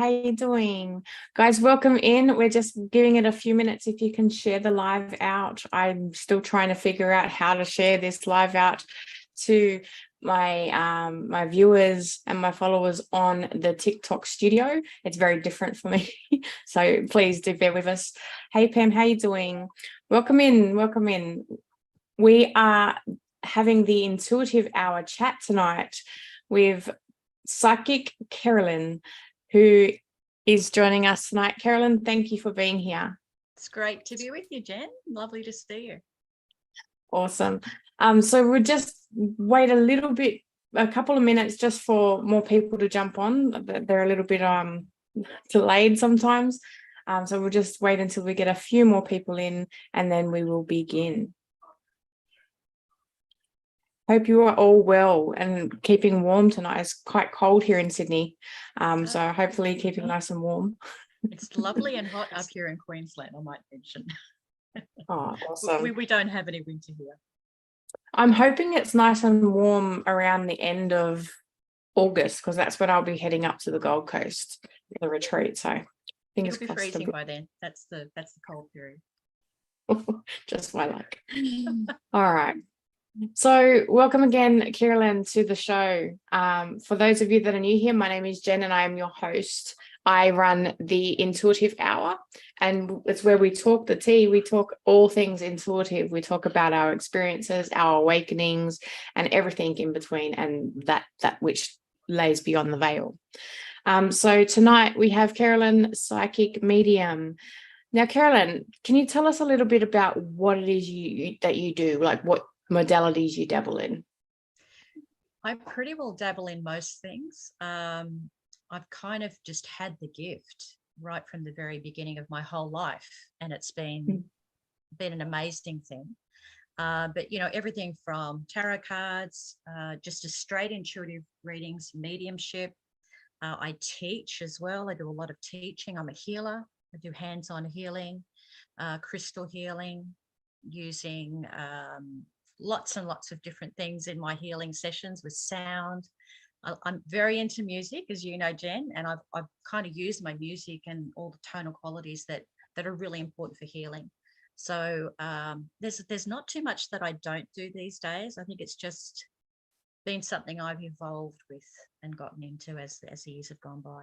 How you doing? Guys, welcome in. We're just giving it a few minutes if you can share the live out. I'm still trying to figure out how to share this live out to my viewers and my followers on the TikTok studio. It's very different for me. So please do bear with us. Hey Pam, how you doing? Welcome in, welcome in. We are having the intuitive hour chat tonight with psychic Kerilyn, who is joining us tonight. Kerilyn, thank you for being here. It's great to be with you, Jen. Lovely to see you. Awesome. So we'll just wait a couple of minutes just for more people to jump on. They're a little bit delayed sometimes. So we'll just wait until we get a few more people in and then we will begin. Hope you are all well and keeping warm tonight. It's quite cold here in Sydney. So hopefully keeping nice and warm. It's lovely and hot up here in Queensland, I might mention. Oh, awesome. We don't have any winter here. I'm hoping it's nice and warm around the end of August because that's when I'll be heading up to the Gold Coast for the retreat. So fingers crossed. It'll be freezing by then. That's the cold period. Just my luck. All right. So welcome again, Kerilyn, to the show. For those of you that are new here, my name is Jen and I am your host. I run the Intuitive Hour, and it's where we talk the tea. We talk all things intuitive. We talk about our experiences, our awakenings, and everything in between, and that which lays beyond the veil. So tonight we have Kerilyn, psychic medium. Now, Kerilyn, can you tell us a little bit about what it is that you do, like what modalities you dabble in? I pretty well dabble in most things. I've kind of just had the gift right from the very beginning of my whole life, and it's been an amazing thing. But you know, everything from tarot cards, just a straight intuitive readings, mediumship. I teach as well. I do a lot of teaching. I'm a healer. I do hands-on healing, crystal healing, using lots and lots of different things in my healing sessions with sound. I'm very into music, as you know, Jen, and I've kind of used my music and all the tonal qualities that are really important for healing. So there's not too much that I don't do these days. I think it's just been something I've evolved with and gotten into as the years have gone by.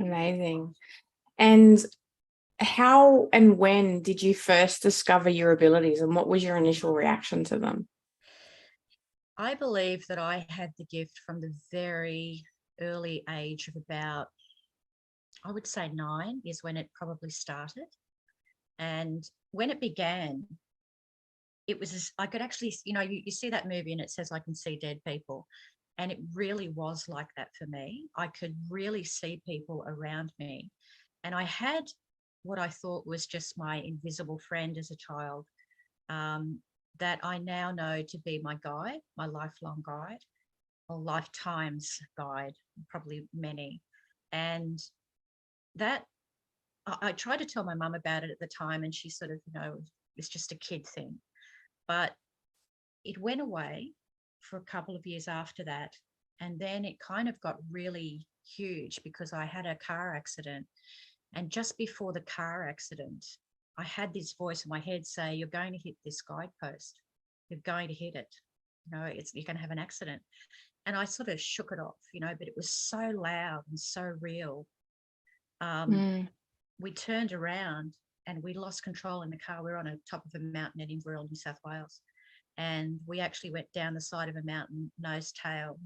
Amazing. And how and when did you first discover your abilities, and what was your initial reaction to them? I believe that I had the gift from the very early age of about, I would say 9 is when it probably started. And when it began, it was, I could actually, you know, you see that movie and it says, I can see dead people. And it really was like that for me. I could really see people around me. And I had what I thought was just my invisible friend as a child, that I now know to be my guide, my lifelong guide, or lifetime's guide, probably many. And that, I tried to tell my mum about it at the time, and she sort of, you know, it's just a kid thing. But it went away for a couple of years after that. And then it kind of got really huge because I had a car accident. And just before the car accident, I had this voice in my head say, you're going to hit this guidepost. You're going to hit it. You know, you're going to have an accident. And I sort of shook it off, you know, but it was so loud and so real. We turned around and we lost control in the car. We were on the top of a mountain in Inverell, New South Wales. And we actually went down the side of a mountain, nose tail,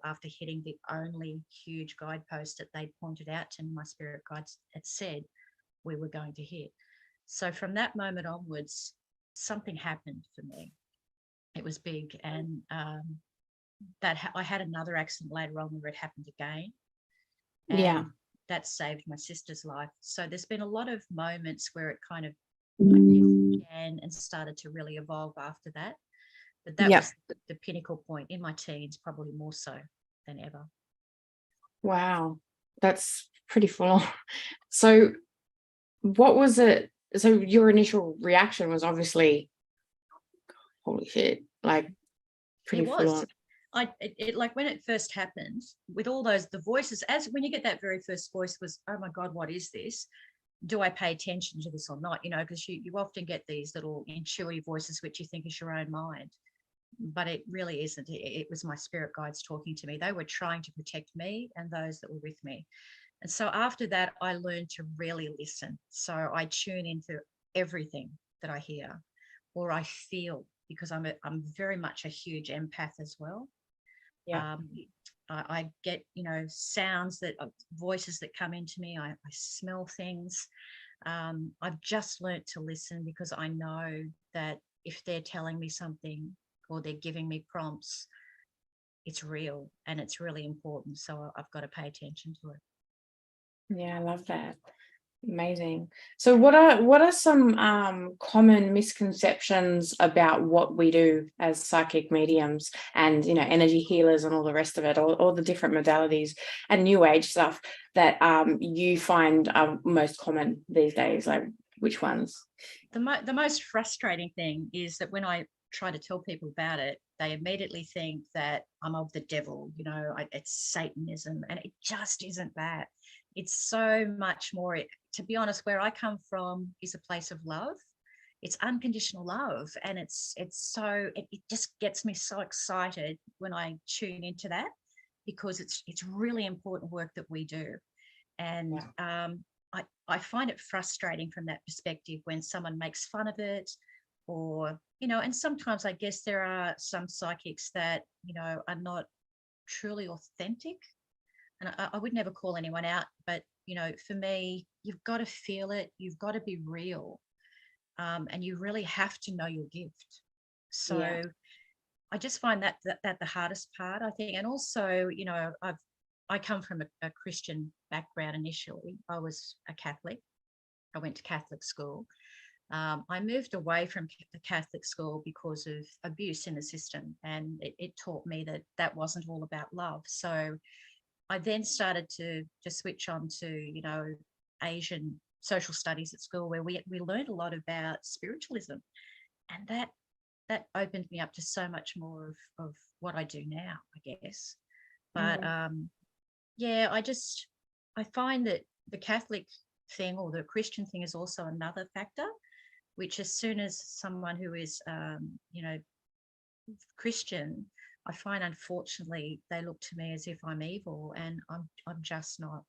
after hitting the only huge guidepost that they'd pointed out to me. My spirit guides had said we were going to hit. So from that moment onwards, something happened for me. It was big. And I had another accident later on where it happened again. And that saved my sister's life. So there's been a lot of moments where it kind of began and started to really evolve after that. But that was the pinnacle point in my teens, probably more so than ever. Wow, that's pretty full on. So what was it? So your initial reaction was obviously, holy shit, like pretty full on. Like when it first happened with all the voices, as when you get that very first voice was, oh my God, what is this? Do I pay attention to this or not? Because you often get these little intuitive voices, which you think is your own mind, but it really isn't. It was my spirit guides talking to me. They were trying to protect me and those that were with me. And so after that, I learned to really listen. So I tune into everything that I hear or I feel, because I'm very much a huge empath as well. Yeah. I get, sounds voices that come into me. I smell things. I've just learnt to listen because I know that if they're telling me something or they're giving me prompts, it's real and it's really important. So I've got to pay attention to it. Yeah, I love that. Amazing. So what are some common misconceptions about what we do as psychic mediums and energy healers and all the rest of it, all the different modalities and new age stuff that you find are most common these days? Like, which ones? The most frustrating thing is that when I try to tell people about it, they immediately think that I'm of the devil, it's Satanism, and it just isn't that. It's so much more. To be honest, where I come from is a place of love. It's unconditional love, and it just gets me so excited when I tune into that, because it's really important work that we do. And I find it frustrating from that perspective when someone makes fun of it, or and sometimes I guess there are some psychics that are not truly authentic, and I would never call anyone out, but for me, you've got to feel it, you've got to be real, and you really have to know your gift. So I just find that the hardest part, I think. And also, I come from a Christian background initially. I was a Catholic. I went to Catholic school. I moved away from the Catholic school because of abuse in the system, and it taught me that wasn't all about love. So I then started to switch on to, Asian social studies at school, where we learned a lot about spiritualism, and that opened me up to so much more of what I do now, I guess. But I find that the Catholic thing or the Christian thing is also another factor, which as soon as someone who is, Christian, I find unfortunately they look to me as if I'm evil, and I'm just not.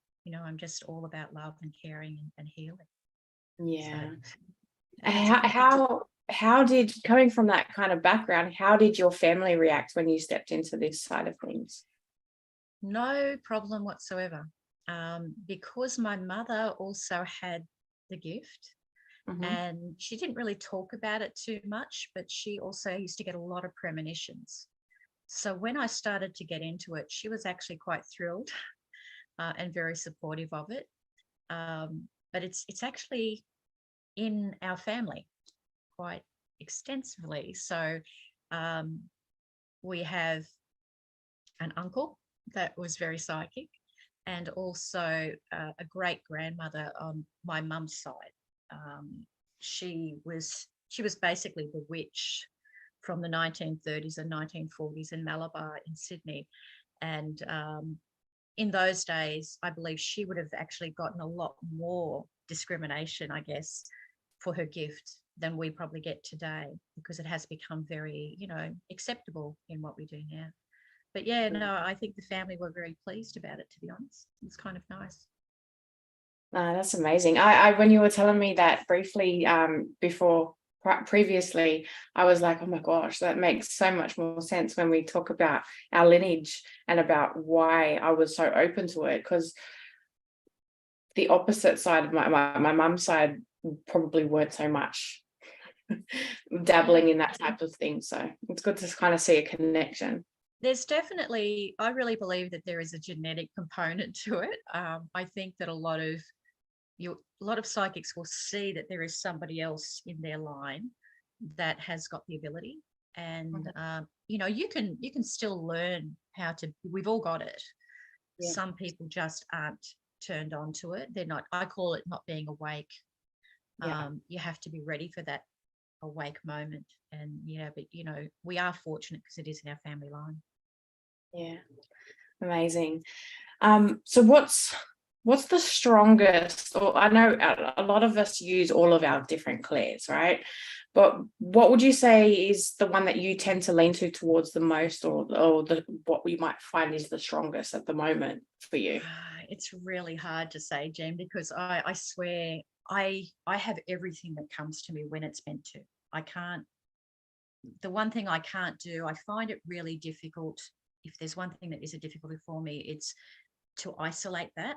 I'm just all about love and caring and healing. Yeah. So, How did, coming from that kind of background, how did your family react when you stepped into this side of things? no problem whatsoever, because my mother also had the gift. And she didn't really talk about it too much, but she also used to get a lot of premonitions. So when I started to get into it, she was actually quite thrilled and very supportive of it. But it's actually in our family quite extensively. So we have an uncle that was very psychic, and also a great grandmother on my mum's side. She was basically the witch from the 1930s and 1940s in Malabar in Sydney. And in those days, I believe she would have actually gotten a lot more discrimination, I guess, for her gift than we probably get today, because it has become very, acceptable in what we do now. But yeah, no, I think the family were very pleased about it, to be honest. It was kind of nice. That's amazing. I when you were telling me that briefly previously, I was like, oh my gosh, that makes so much more sense when we talk about our lineage and about why I was so open to it, because the opposite side of my mum's side probably weren't so much dabbling in that type of thing. So it's good to kind of see a connection. There's definitely, I really believe that there is a genetic component to it. I think that a lot of psychics will see that there is somebody else in their line that has got the ability, and you can still learn how to. We've all got it. Yeah. Some people just aren't turned on to it. They're not. I call it not being awake. You have to be ready for that awake moment, and but we are fortunate because it is in our family line. Yeah, amazing. So what's the strongest, or I know a lot of us use all of our different clairs, right? But what would you say is the one that you tend to lean to towards the most, or the what we might find is the strongest at the moment for you? It's really hard to say, Jen, because I swear I have everything that comes to me when it's meant to. I can't. The one thing I can't do, I find it really difficult. If there's one thing that is a difficulty for me, it's to isolate that.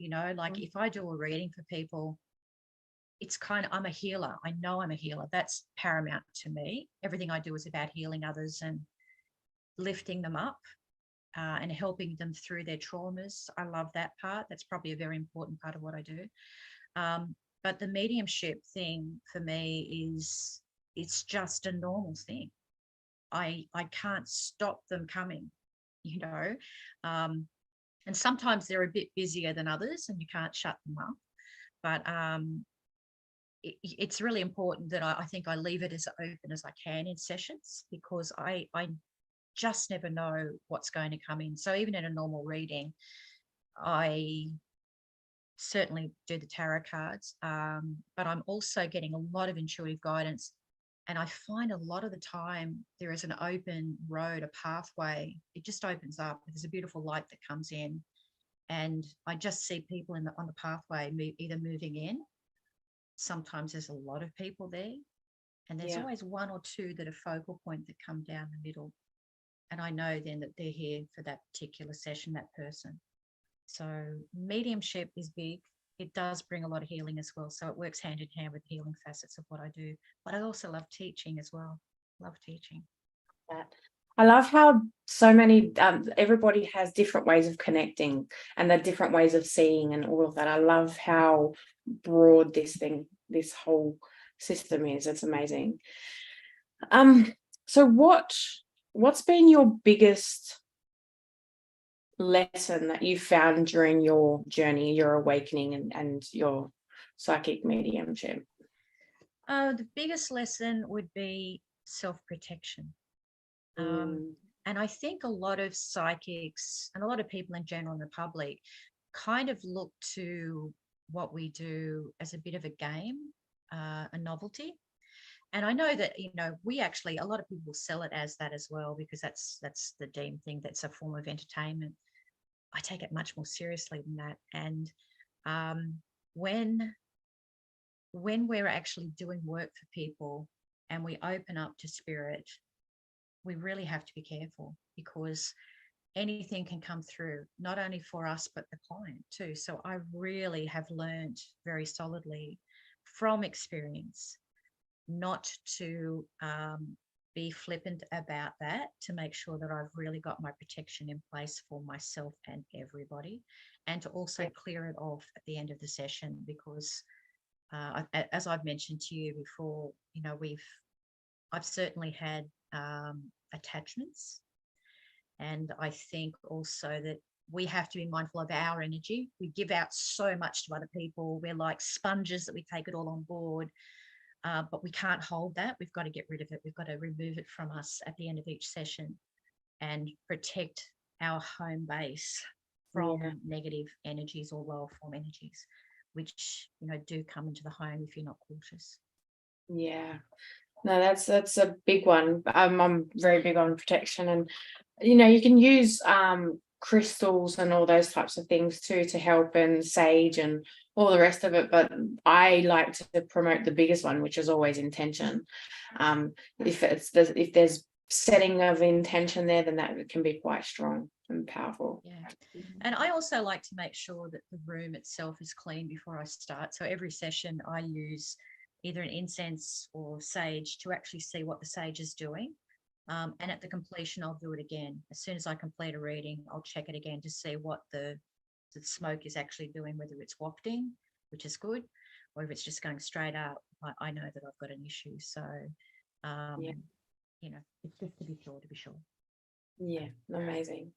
Like if I do a reading for people, it's kind of, I'm a healer. I know I'm a healer. That's paramount to me. Everything I do is about healing others and lifting them up, and helping them through their traumas. I love that part. That's probably a very important part of what I do. But the mediumship thing for me is, it's just a normal thing. I can't stop them coming, you know. And sometimes they're a bit busier than others and you can't shut them up. But it's really important that I think I leave it as open as I can in sessions, because I just never know what's going to come in. So even in a normal reading, I certainly do the tarot cards, but I'm also getting a lot of intuitive guidance. And I find a lot of the time there is an open road, a pathway. It just opens up. There's a beautiful light that comes in, and I just see people on the pathway either moving in. Sometimes there's a lot of people there, and there's Yeah. always one or two that are focal point that come down the middle. And I know then that they're here for that particular session, that person. So mediumship is big. It does bring a lot of healing as well. So it works hand in hand with healing facets of what I do. But I also love teaching as well. Love teaching. That. I love how so many everybody has different ways of connecting and the different ways of seeing and all of that. I love how broad this whole system is. It's amazing. So what's been your biggest lesson that you found during your journey, your awakening, and your psychic mediumship? The biggest lesson would be self-protection. Mm, And I think a lot of psychics and a lot of people in general in the public kind of look to what we do as a bit of a game, a novelty. And I know that, we actually, a lot of people sell it as that as well, because that's the deemed thing. That's a form of entertainment. I take it much more seriously than that. And um, when we're actually doing work for people and we open up to spirit, we really have to be careful, because anything can come through, not only for us, but the client too. So I really have learned very solidly from experience not to be flippant about that, to make sure that I've really got my protection in place for myself and everybody, and to also clear it off at the end of the session, because as I've mentioned to you before, I've certainly had attachments. And I think also that we have to be mindful of our energy. We give out so much to other people. We're like sponges that we take it all on board, but we can't hold that. We've got to get rid of it. We've got to remove it from us at the end of each session and protect our home base from yeah. negative energies or lower form energies, which, do come into the home if you're not cautious. Yeah. No, that's a big one. I'm very big on protection, and you can use crystals and all those types of things too to help, and sage and all the rest of it. But I like to promote the biggest one, which is always intention. If there's setting of intention there, then that can be quite strong and powerful. Yeah. And I also like to make sure that the room itself is clean before I start. So every session I use either an incense or sage to actually see what the sage is doing. And at the completion, I'll do it again. As soon as I complete a reading, I'll check it again to see what the smoke is actually doing, whether it's wafting, which is good, or if it's just going straight up. I know that I've got an issue. So, Yeah. it's just to be sure. Yeah, amazing.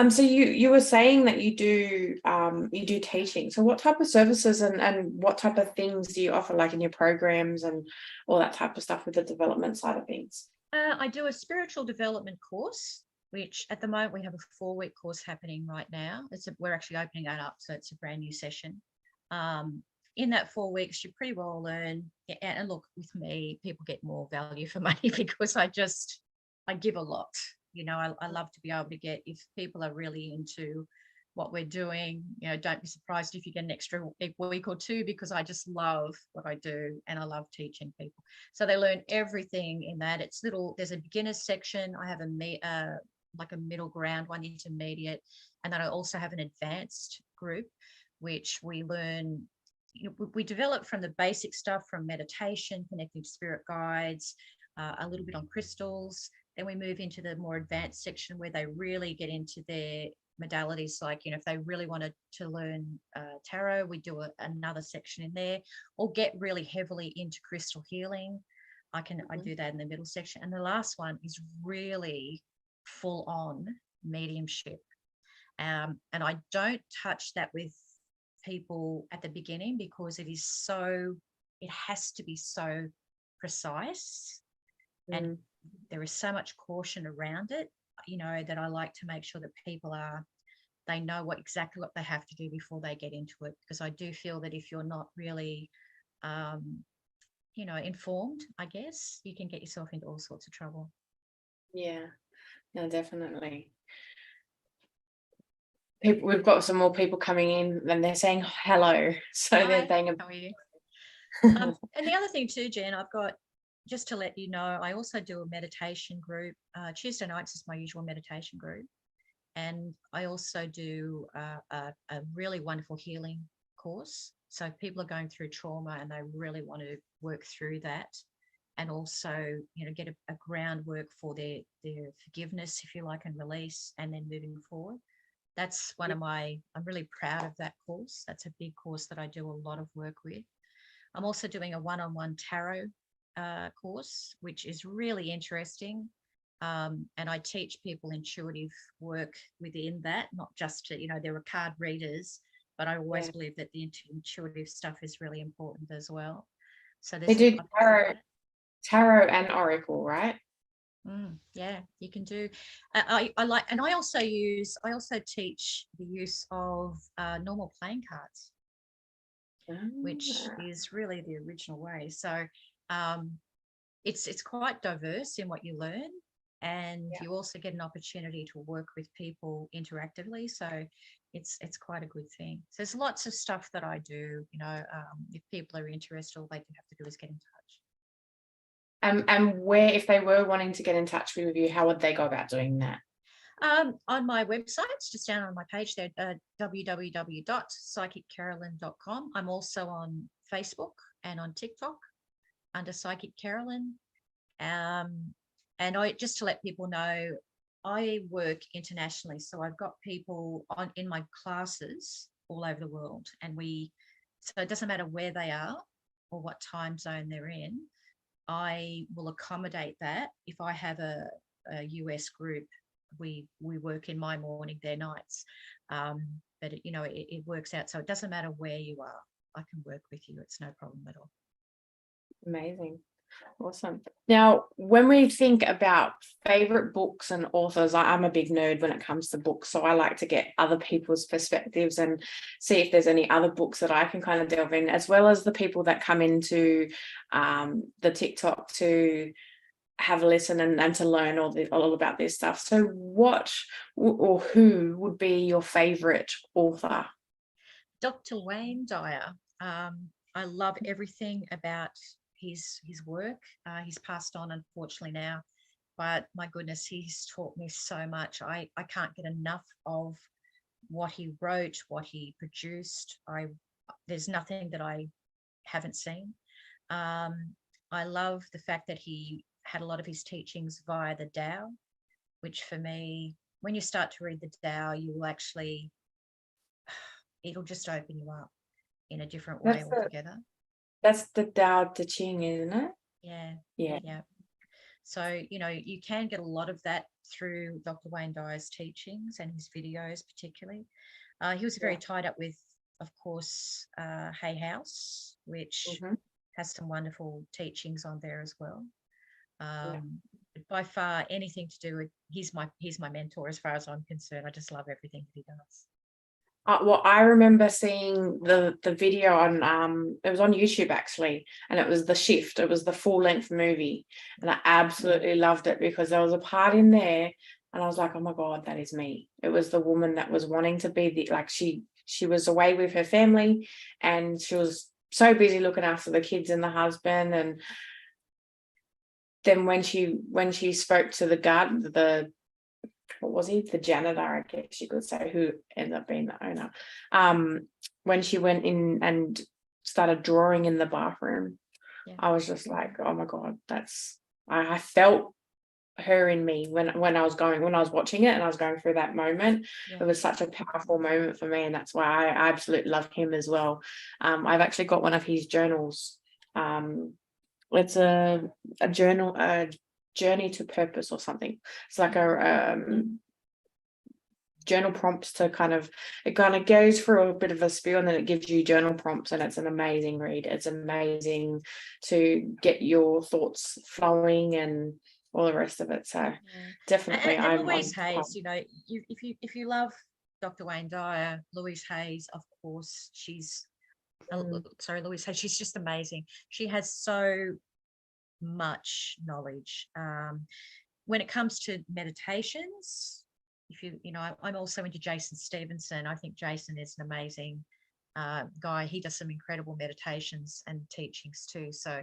So you were saying that you do teaching. So what type of services and what type of things do you offer, like in your programs and all that type of stuff with the development side of things? I do a spiritual development course. which at the moment we have a 4-week course happening right now. We're actually opening that up, so it's a brand new session. In that 4 weeks, you pretty well learn. And look, with me, people get more value for money because I give a lot. You know, I love to be able to get, if people are really into what we're doing, you know, don't be surprised if you get an extra week or two, because I just love what I do and I love teaching people. So they learn everything in that. There's a beginner's section. I have like a middle ground, one intermediate, and then I also have an advanced group, which we learn, you know, we develop from the basic stuff, from meditation, connecting to spirit guides, a little bit on crystals. Then we move into the more advanced section where they really get into their modalities. Like, you know, if they really wanted to learn tarot, we do another section in there, or get really heavily into crystal healing. I do that in the middle section. And the last one is really full on mediumship. And I don't touch that with people at the beginning, because it has to be so precise, and there is so much caution around it, you know, that I like to make sure that people they know exactly what they have to do before they get into it, because I do feel that if you're not really you know, informed, I guess you can get yourself into all sorts of trouble. Yeah, no, definitely. We've got some more people coming in and they're saying hello. So Hi, they're saying, how are you? And the other thing too, Jen, I've got, just to let you know, I also do a meditation group. Tuesday nights is my usual meditation group. And I also do a really wonderful healing course. So if people are going through trauma and they really want to work through that, and also, you know, get a groundwork for their forgiveness, if you like, and release, and then moving forward. That's I'm really proud of that course. That's a big course that I do a lot of work with. I'm also doing a one-on-one tarot course, which is really interesting. And I teach people intuitive work within that, not just to, you know, there are card readers, but I always believe that the intuitive stuff is really important as well. So they do tarot and oracle, right? Yeah, you can do. I like, and I also teach the use of normal playing cards, which is really the original way. So it's quite diverse in what you learn, and you also get an opportunity to work with people interactively. So it's quite a good thing. So there's lots of stuff that I do. You know, if people are interested, all they can have to do is get in touch. And where, if they were wanting to get in touch with you, how would they go about doing that? On my website, it's just down on my page there, www.psychickerilyn.com. I'm also on Facebook and on TikTok under Psychic Kerilyn. And just to let people know, I work internationally. So I've got people in my classes all over the world. So it doesn't matter where they are or what time zone they're in. I will accommodate that. If I have a US group, we work in my morning, their nights. But it works out. So it doesn't matter where you are. I can work with you. It's no problem at all. Amazing. Awesome. Now, when we think about favorite books and authors, I'm a big nerd when it comes to books, so I like to get other people's perspectives and see if there's any other books that I can kind of delve in, as well as the people that come into the TikTok to have a listen and to learn all about this stuff. So what or who would be your favorite author? Dr. Wayne Dyer. I love everything about his work. He's passed on, unfortunately, now, but my goodness, he's taught me so much. I can't get enough of what he wrote, what he produced. There's nothing that I haven't seen. I love the fact that he had a lot of his teachings via the Tao, which for me, when you start to read the Tao, you will actually, it'll just open you up in a different way altogether. That's the Tao Te Ching, isn't it? Yeah. So, you can get a lot of that through Dr. Wayne Dyer's teachings and his videos particularly. He was very tied up with, of course, Hay House, which has some wonderful teachings on there as well. by far anything to do with, he's my mentor as far as I'm concerned. I just love everything that he does. Well, I remember seeing the video on it was on YouTube actually, and it was The Shift. It was the full-length movie, and I absolutely loved it because there was a part in there, and I was like, oh my God, that is me. It was the woman that was wanting to be she was away with her family, and she was so busy looking after the kids and the husband, and then when she spoke to the what was he? The janitor, I guess you could say, who ended up being the owner. When she went in and started drawing in the bathroom, I was just like, oh my God, I felt her in me when I was watching it and I was going through that moment. It was such a powerful moment for me, and that's why I absolutely love him as well. I've actually got one of his journals. It's a journal, Journey to Purpose or something. It's like a journal prompts to it kind of goes through a bit of a spiel, and then it gives you journal prompts, and it's an amazing read. It's amazing to get your thoughts flowing and all the rest of it. So definitely. And Louise Hayes, if you love Dr. Wayne Dyer, Louise Hayes, of course, Louise Hayes, she's just amazing. She has so much knowledge. When it comes to meditations, I'm also into Jason Stevenson. I think Jason is an amazing guy. He does some incredible meditations and teachings too. So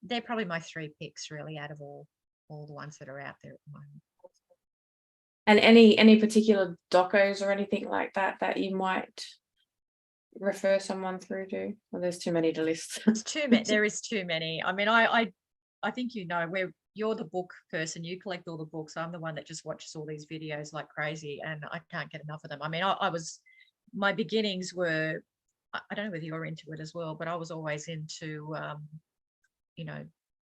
they're probably my three picks really out of all the ones that are out there at the moment. And any particular docos or anything like that you might refer someone through to? Well, there's too many to list. It's too many. There is too many. I mean, I think you're the book person. You collect all the books. I'm the one that just watches all these videos like crazy, and I can't get enough of them. I mean, my beginnings were, I don't know whether you're into it as well, but I was always into,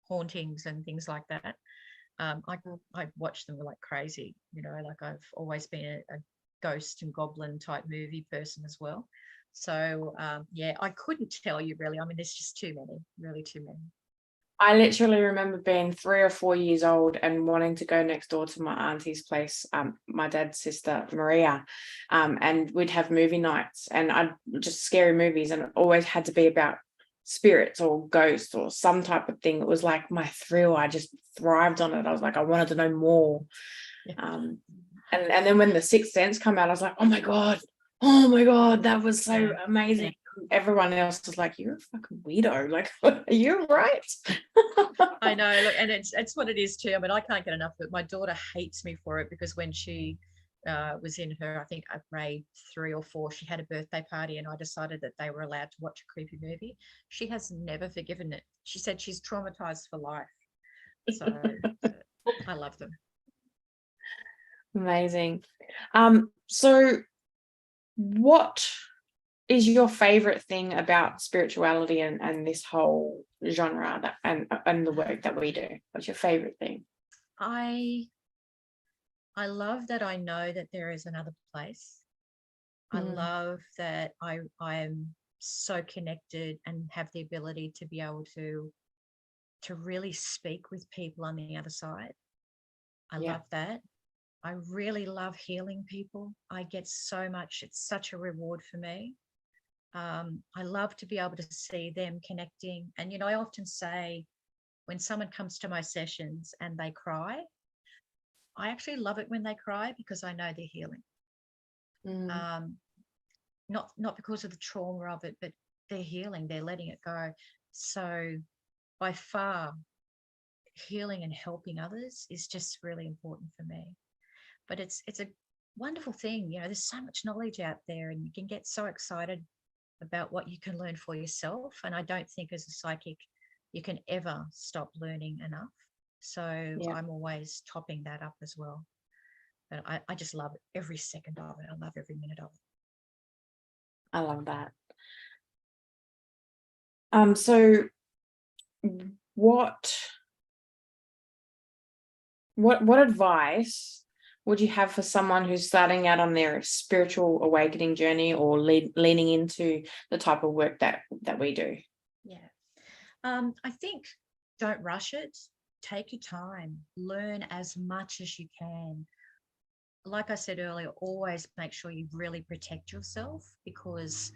hauntings and things like that. I watched them like crazy, like I've always been a ghost and goblin type movie person as well. So I couldn't tell you really. I mean, there's just too many, really too many. I literally remember being 3 or 4 years old and wanting to go next door to my auntie's place, my dad's sister Maria, and we'd have movie nights, and I'd just scary movies, and it always had to be about spirits or ghosts or some type of thing. It was like my thrill. I just thrived on it. I was like, I wanted to know more. And then when The Sixth Sense came out, I was like, oh my God, that was so amazing. Everyone else was like, you're a fucking weirdo. Like, are you right? I know. Look, and it's what it is too. I mean, I can't get enough of it. My daughter hates me for it because when she was in her, I think, grade 3 or 4, she had a birthday party, and I decided that they were allowed to watch a creepy movie. She has never forgiven it. She said she's traumatized for life. So I love them. Amazing. So what is your favorite thing about spirituality and this whole genre and the work that we do? What's your favorite thing? I love that I know that there is another place. I love that I am so connected and have the ability to be able to really speak with people on the other side. I love that. I really love healing people. I get so much. It's such a reward for me. I love to be able to see them connecting. And, I often say when someone comes to my sessions and they cry, I actually love it when they cry because I know they're healing. Not because of the trauma of it, but they're healing, they're letting it go. So by far, healing and helping others is just really important for me. But it's a wonderful thing. There's so much knowledge out there, and you can get so excited about what you can learn for yourself. And I don't think as a psychic you can ever stop learning enough. So I'm always topping that up as well. But I just love every second of it. I love every minute of it. I love that. So what advice would you have for someone who's starting out on their spiritual awakening journey or leaning into the type of work that we do? I think don't rush it. take your time, learn as much as you can. Like I said earlier, always make sure you really protect yourself, because,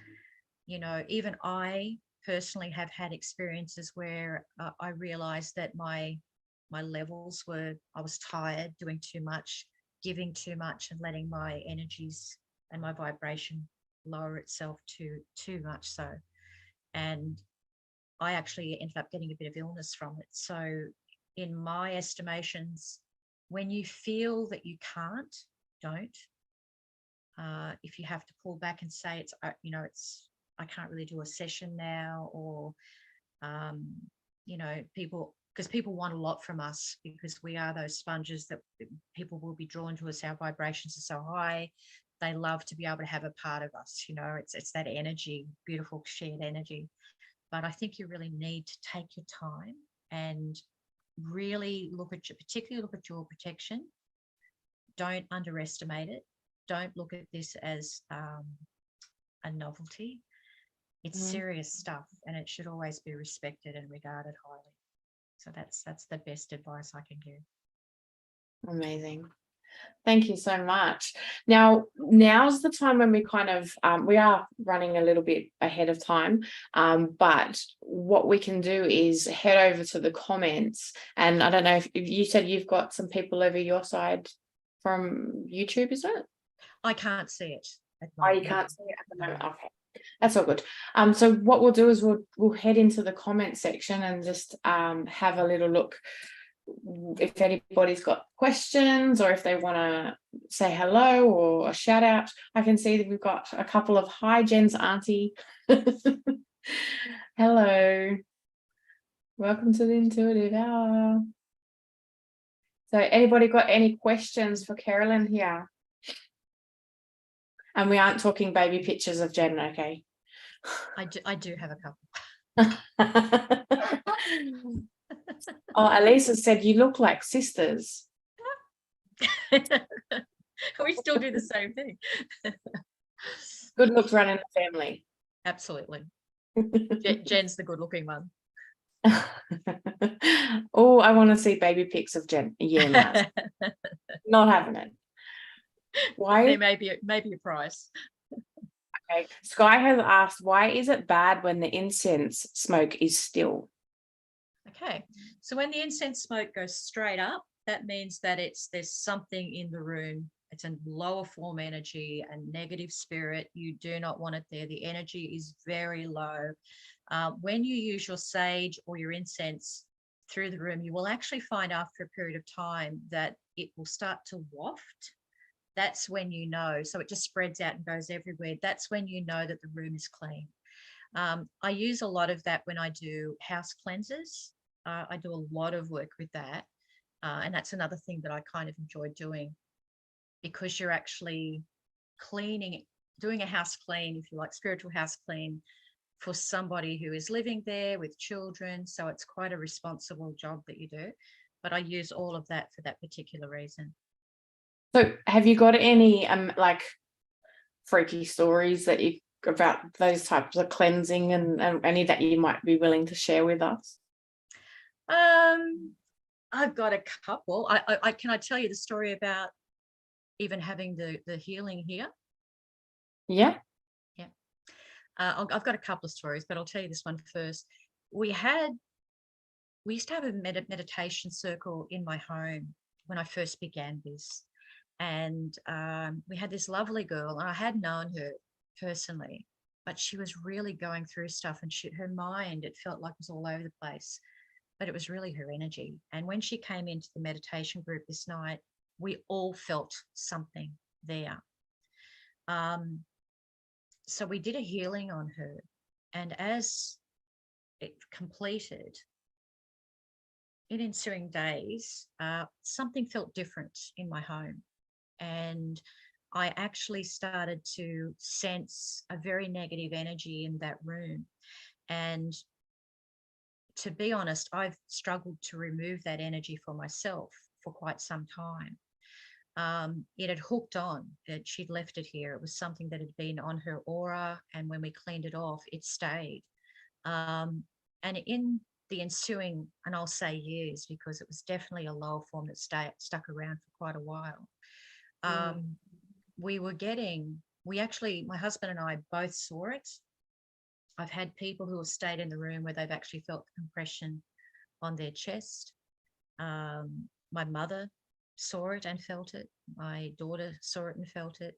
even I personally have had experiences where I realized that my levels I was tired, doing too much, giving too much, and letting my energies and my vibration lower itself too much so. And I actually ended up getting a bit of illness from it. So in my estimations, when you feel that you can't, don't. If you have to pull back and say I can't really do a session now, or people want a lot from us, because we are those sponges that people will be drawn to us. Our vibrations are so high. They love to be able to have a part of us. It's that energy, beautiful shared energy. But I think you really need to take your time and really particularly look at your protection. Don't underestimate it. Don't look at this as a novelty. It's serious stuff, and it should always be respected and regarded highly. So that's the best advice I can give. Amazing. Thank you so much. Now's the time when we kind of, we are running a little bit ahead of time, but what we can do is head over to the comments. And I don't know if you said you've got some people over your side from YouTube, is it? I can't see it. Oh, you can't see it at the moment. Okay, that's all good. So what we'll do is we'll head into the comment section and just have a little look. If anybody's got questions, or if they want to say hello or a shout out. I can see that we've got a couple of hi, Jen's auntie. Hello, welcome to the intuitive hour. So anybody got any questions for Kerilyn here? And we aren't talking baby pictures of Jen, okay? I do have a couple. Oh, Elisa said you look like sisters. We still do the same thing. Good looks run in the family. Absolutely. Jen's the good looking one. Oh, I want to see baby pics of Jen. Yeah, not having it. Why? There may be a price. Okay. Sky has asked, why is it bad when the incense smoke is still? Okay, so when the incense smoke goes straight up, that means that there's something in the room. It's a lower form energy, a negative spirit. You do not want it there. The energy is very low. When you use your sage or your incense through the room, you will actually find after a period of time that it will start to waft. That's when you know. So it just spreads out and goes everywhere. That's when you know that the room is clean. I use a lot of that when I do house cleanses. I do a lot of work with that. And that's another thing that I kind of enjoy doing, because you're actually cleaning, doing a house clean, if you like, spiritual house clean for somebody who is living there with children. So it's quite a responsible job that you do. But I use all of that for that particular reason. So have you got any like freaky stories that you about those types of cleansing, and any that you might be willing to share with us? I've got a couple. Can I tell you the story about even having the healing here? Yeah. I've got a couple of stories, but I'll tell you this one first. We used to have a meditation circle in my home when I first began this. And we had this lovely girl, and I had known her personally, but she was really going through stuff, and her mind, it felt like it was all over the place, but it was really her energy. And when she came into the meditation group this night, we all felt something there. So we did a healing on her, and as it completed, in ensuing days, something felt different in my home. And I actually started to sense a very negative energy in that room. And to be honest, I've struggled to remove that energy for myself for quite some time. It had hooked on. She'd left it here. It was something that had been on her aura, and when we cleaned it off, it stayed. And in the ensuing, and I'll say years because it was definitely a lower form that stuck around for quite a while. We actually, my husband and I both saw it. I've had people who have stayed in the room where they've actually felt the compression on their chest. My mother saw it and felt it. My daughter saw it and felt it.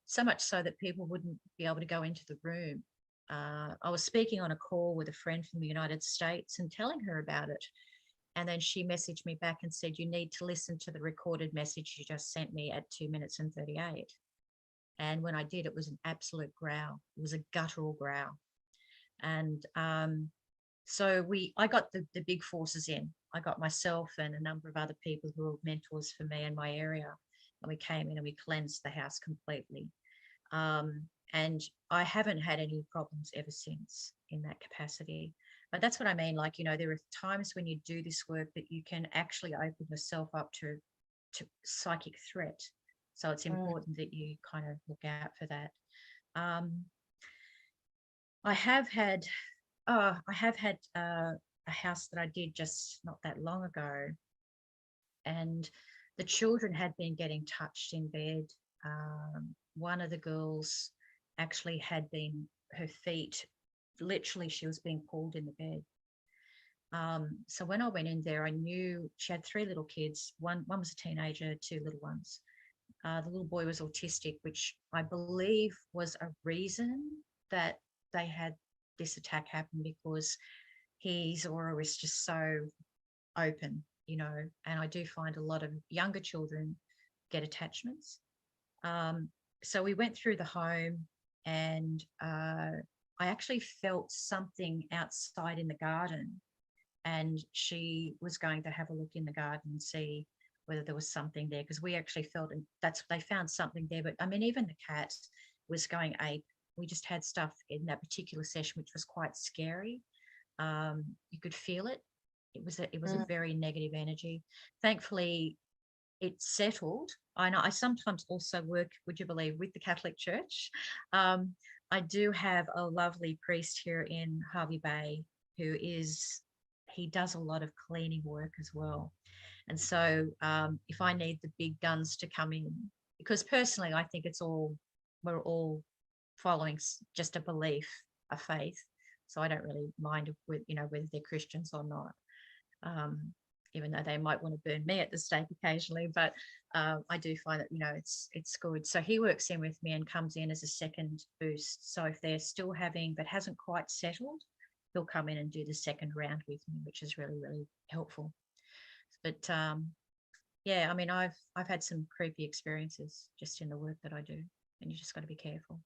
So much so that people wouldn't be able to go into the room. I was speaking on a call with a friend from the United States and telling her about it. And then she messaged me back and said, you need to listen to the recorded message you just sent me at 2 minutes and 38. And when I did, it was an absolute growl. It was a guttural growl. And so I got the big forces in. I got myself and a number of other people who were mentors for me in my area. And we came in and we cleansed the house completely. And I haven't had any problems ever since in that capacity. But that's what I mean. Like, you know, there are times when you do this work that you can actually open yourself up to psychic threat. So it's important that you kind of look out for that. I have had a house that I did just not that long ago, and the children had been getting touched in bed. One of the girls actually had been, her feet, literally she was being pulled in the bed. So when I went in there, I knew she had 3 little kids. One was a teenager, 2 little ones. The little boy was autistic, which I believe was a reason that they had this attack happen, because his aura is just so open, you know, and I do find a lot of younger children get attachments. So we went through the home, and I actually felt something outside in the garden, and she was going to have a look in the garden and see whether there was something there, because we actually felt, and they found something there. But I mean, even the cat was going ape. We just had stuff in that particular session which was quite scary. You could feel it. It was a very negative energy. Thankfully, it settled. I know I sometimes also work, would you believe, with the Catholic Church. I do have a lovely priest here in Hervey Bay he does a lot of cleaning work as well. And so if I need the big guns to come in, because personally I think we're all following just a belief, a faith. So I don't really mind whether they're Christians or not. Even though they might want to burn me at the stake occasionally, but I do find that, it's good. So he works in with me and comes in as a second boost. So if they're still having, but hasn't quite settled, he'll come in and do the second round with me, which is really, really helpful. But yeah, I mean, I've had some creepy experiences just in the work that I do, and you just got to be careful.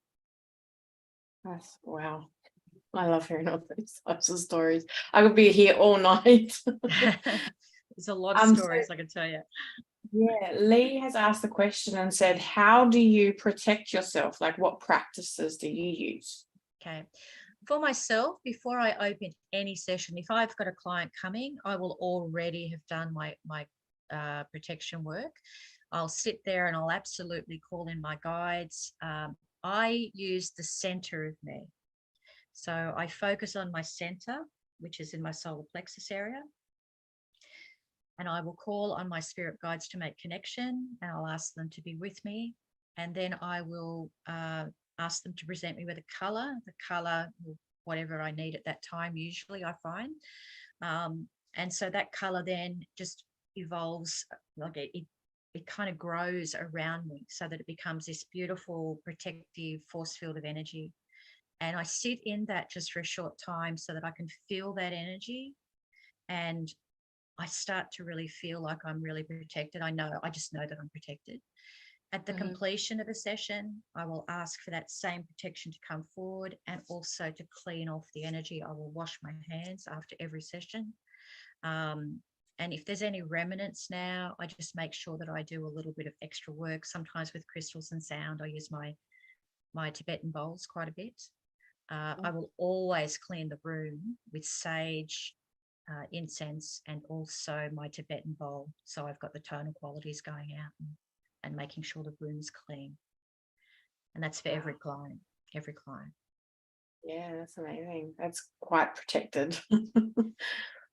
Wow. I love hearing all these types of stories. I could be here all night. There's a lot of stories I can tell you. Yeah, Lee has asked the question and said, how do you protect yourself? Like, what practices do you use? Okay. For myself, before I open any session, if I've got a client coming, I will already have done my protection work. I'll sit there and I'll absolutely call in my guides. I use the center of me. So I focus on my center, which is in my solar plexus area. And I will call on my spirit guides to make connection, and I'll ask them to be with me. And then I will ask them to present me with a color, whatever I need at that time, usually I find. And so that color then just evolves, like it kind of grows around me so that it becomes this beautiful protective force field of energy. And I sit in that just for a short time so that I can feel that energy, and I start to really feel like I'm really protected. I just know that I'm protected. At the completion of a session, I will ask for that same protection to come forward, and also to clean off the energy. I will wash my hands after every session. And if there's any remnants now, I just make sure that I do a little bit of extra work. Sometimes with crystals and sound, I use my Tibetan bowls quite a bit. I will always clean the room with sage, incense, and also my Tibetan bowl. So I've got the tonal qualities going out and making sure the room's clean. And that's for every client. Yeah, that's amazing. That's quite protected.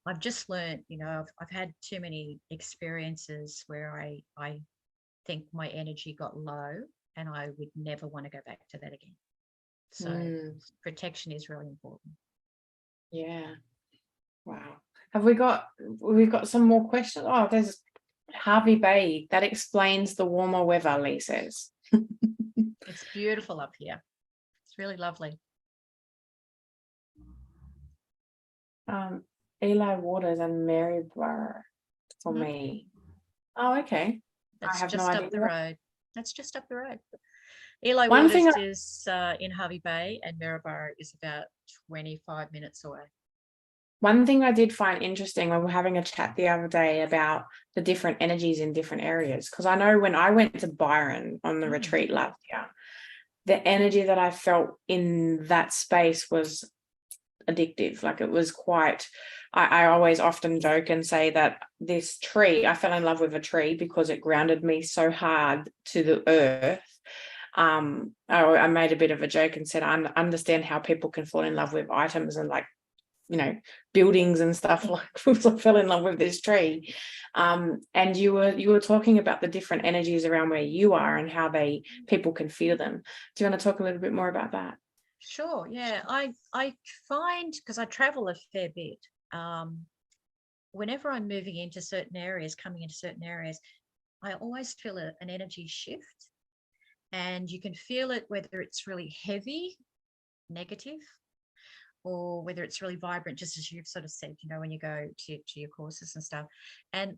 I've just learned, I've had too many experiences where I think my energy got low, and I would never want to go back to that again. So protection is really important. Yeah. Wow. We've got some more questions? Oh, there's Harvey Bay. That explains the warmer weather, Lee says. It's beautiful up here. It's really lovely. Eli Waters and Maryborough for me. Oh, okay. I have no idea. Up the road. That's just up the road. Eli One Waters thing is in Harvey Bay, and Maryborough is about 25 minutes away. One thing I did find interesting when we were having a chat the other day about the different energies in different areas, because I know when I went to Byron on the retreat last year, the energy that I felt in that space was addictive. Like, it was quite, I always often joke and say that this tree, I fell in love with a tree because it grounded me so hard to the earth. I made a bit of a joke and said, I understand how people can fall in love with items and, like, buildings and stuff, like, because I fell in love with this tree. And you were talking about the different energies around where you are and how people can feel them. Do you want to talk a little bit more about that? Sure. Yeah. I find, because I travel a fair bit, whenever I'm moving into certain areas, coming into certain areas, I always feel an energy shift, and you can feel it whether it's really heavy, negative, or whether it's really vibrant, just as you've sort of said, when you go to your courses and stuff. And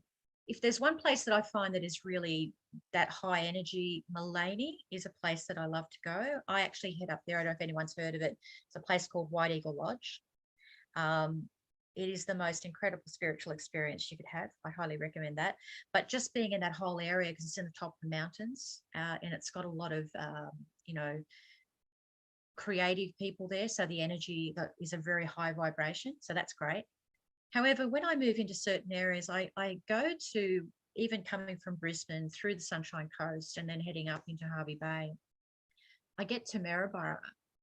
if there's one place that I find that is really that high energy, Mullaney is a place that I love to go. I actually head up there. I don't know if anyone's heard of it. It's a place called White Eagle Lodge. It is the most incredible spiritual experience you could have. I highly recommend that. But just being in that whole area, because it's in the top of the mountains, and it's got a lot of, creative people there, so the energy is a very high vibration, so that's great. However, when I move into certain areas, I go to, even coming from Brisbane through the Sunshine Coast and then heading up into Hervey Bay, I get to Maryborough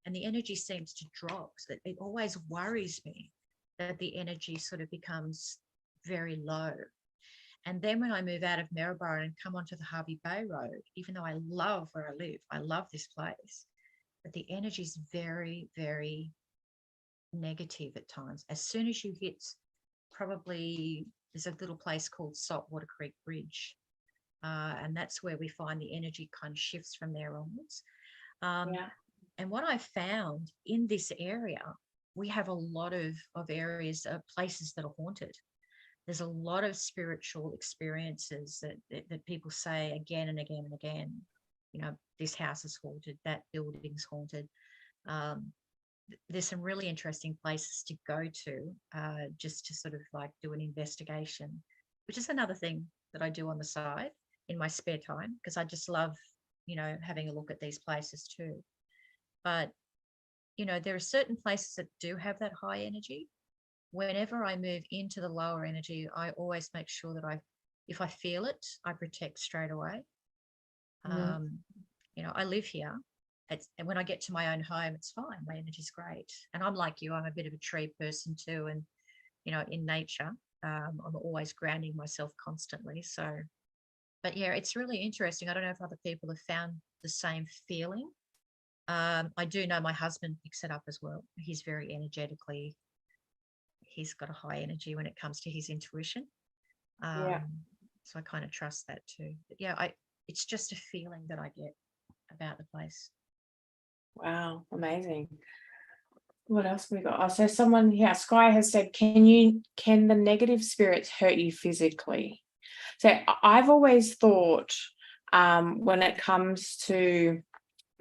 and the energy seems to drop. So it always worries me that the energy sort of becomes very low. And then when I move out of Maryborough and come onto the Hervey Bay Road, even though I love where I live, I love this place, but the energy is very, very negative at times. As soon as you hit, probably, there's a little place called Saltwater Creek Bridge, and that's where we find the energy kind of shifts from there onwards. And what I found in this area, we have a lot of areas, places that are haunted. There's a lot of spiritual experiences that people say again and again and again. This house is haunted, that building's haunted. There's some really interesting places to go to, just to sort of like do an investigation, which is another thing that I do on the side in my spare time, because I just love, having a look at these places too. But, there are certain places that do have that high energy. Whenever I move into the lower energy, I always make sure that if I feel it, I protect straight away. I live here. And when I get to my own home, it's fine. My energy's great. And I'm like you, I'm a bit of a tree person too. And, in nature, I'm always grounding myself constantly. So, but yeah, it's really interesting. I don't know if other people have found the same feeling. I do know my husband picks it up as well. He's very energetically, he's got a high energy when it comes to his intuition. So I kind of trust that too. But yeah, it's just a feeling that I get about the place. Wow, amazing. What else have we got? Oh, so someone here, Sky, has said, can the negative spirits hurt you physically? So I've always thought, when it comes to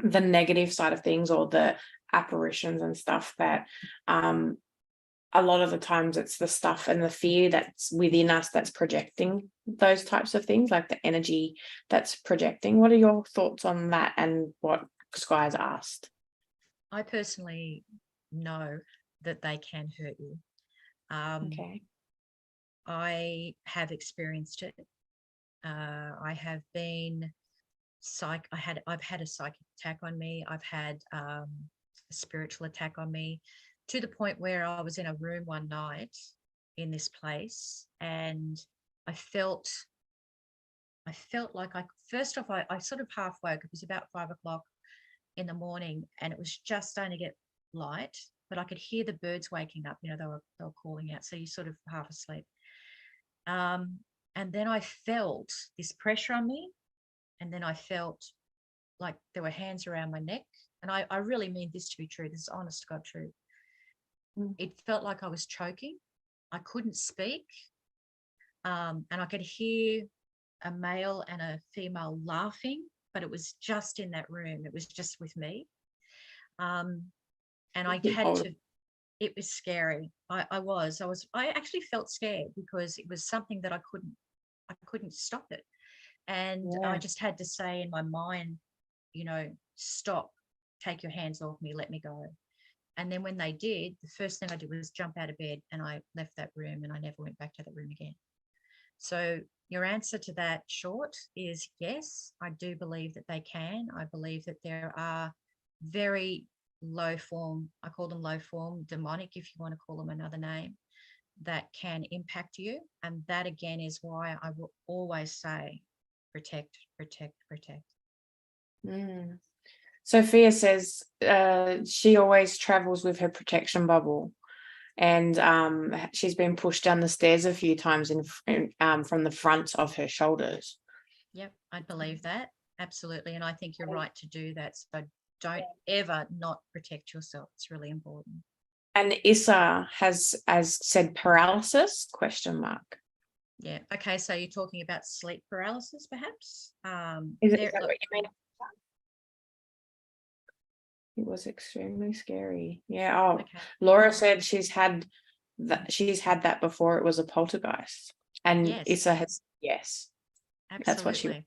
the negative side of things, or the apparitions and stuff, that a lot of the times it's the stuff and the fear that's within us that's projecting those types of things, like the energy that's projecting. What are your thoughts on that and what Sky's asked? I personally know that they can hurt you. Okay. I have experienced it. I have been I've had a psychic attack on me. I've had a spiritual attack on me, to the point where I was in a room one night in this place, and I felt like first off, I sort of half woke. It was about 5 o'clock in the morning, and it was just starting to get light, but I could hear the birds waking up. They were calling out. So you sort of half asleep. And then I felt this pressure on me, and then I felt like there were hands around my neck. And I really mean this to be true. This is honest to God truth. It felt like I was choking. I couldn't speak. And I could hear a male and a female laughing, but it was just in that room. It was just with me. And I had to, it was scary. I actually felt scared because it was something that I couldn't stop it. And I just had to say in my mind, stop, take your hands off me, let me go. And then when they did, the first thing I did was jump out of bed, and I left that room, and I never went back to that room again. So your answer to that short is yes, I do believe that they can. I believe that there are very low form, I call them low form, demonic, if you want to call them another name, that can impact you. And that again is why I will always say protect, protect, protect. Sophia says she always travels with her protection bubble, and she's been pushed down the stairs a few times from the front of her shoulders. Yep, I believe that. Absolutely. And I think you're right to do that. So don't ever not protect yourself. It's really important. And Issa has said paralysis, question mark. Yeah. Okay. So you're talking about sleep paralysis, perhaps? Is that what you mean? It was extremely scary. Yeah. Oh, okay. Laura said she's had that before. It was a poltergeist. And yes. Issa has yes. Absolutely. That's what she.